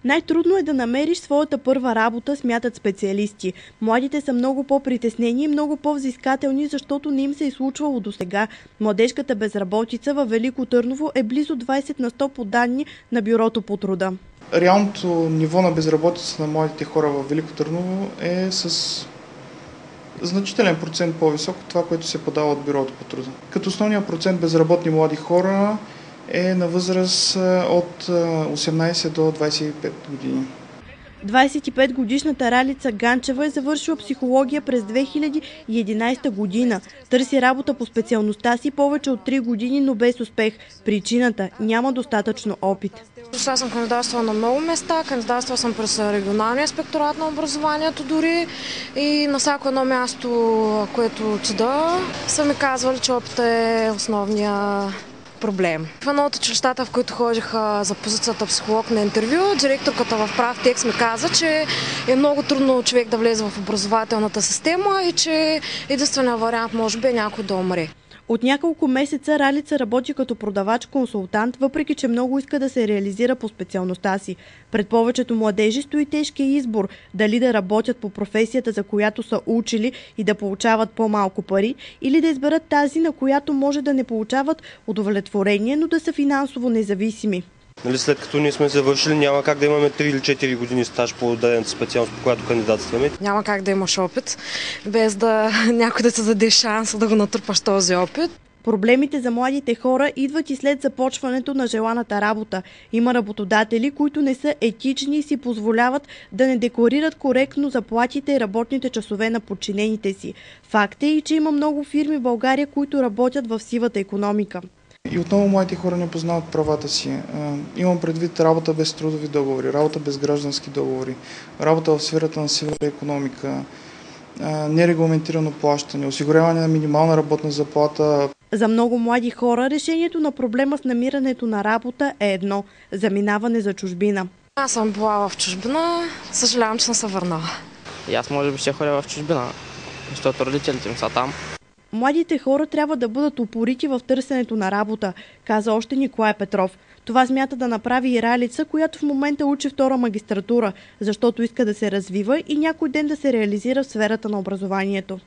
Най-трудно е да намериш своята първа работа, смятат специалисти. Младите са много по-притеснени и много по-взискателни, защото не им се е случвало досега. Младежката безработица във Велико Търново е близо 20% по данни на Бюрото по труда. Реалното ниво на безработица на младите хора във Велико Търново е с значителен процент по-висок от това, което се подава от Бюрото по труда. Като основният процент безработни млади хора е на възраст от 18 до 25 години. 25-годишната Ралица Ганчева е завършила психология през 2011 година. Търси работа по специалността си повече от 3 години, но без успех. Причината – няма достатъчно опит. Аз съм кандидатствала на много места, кандидатствала съм през регионалния инспекторат на образованието дори и на всяко едно място, което отида, са ми казвали, че опитът е основния проблем. В едно от училищата, в които ходих за позицията психолог на интервю, директорката в прав текст ми каза, че е много трудно човек да влезе в образователната система и че единственият вариант може би е някой да умре. От няколко месеца Ралица работи като продавач-консултант, въпреки че много иска да се реализира по специалността си. Пред повечето младежи стои тежкия избор дали да работят по професията, за която са учили и да получават по-малко пари, или да изберат тази, на която може да не получават удовлетворение, но да са финансово независими. След като ние сме завършили, няма как да имаме 3 или 4 години стаж по дадената специалност, по която кандидатстваме. Няма как да имаш опит, без да някой да ти даде шанс да го натрупаш този опит. Проблемите за младите хора идват и след започването на желаната работа. Има работодатели, които не са етични и си позволяват да не декларират коректно заплатите и работните часове на подчинените си. Факт е и, че има много фирми в България, които работят в сивата икономика. И отново младите хора не познават правата си. Имам предвид работа без трудови договори, работа без граждански договори, работа в сферата на сивата икономика, нерегламентирано плащане, осигуряване на минимална работна заплата. За много млади хора решението на проблема с намирането на работа е едно – заминаване за чужбина. Аз съм била в чужбина, съжалявам, че съм се върнала. И аз може би ще ходя в чужбина, защото родителите ми са там. Младите хора трябва да бъдат упорити в търсенето на работа, каза още Николай Петров. Това смята да направи и Ралица, която в момента учи втора магистратура, защото иска да се развива и някой ден да се реализира в сферата на образованието.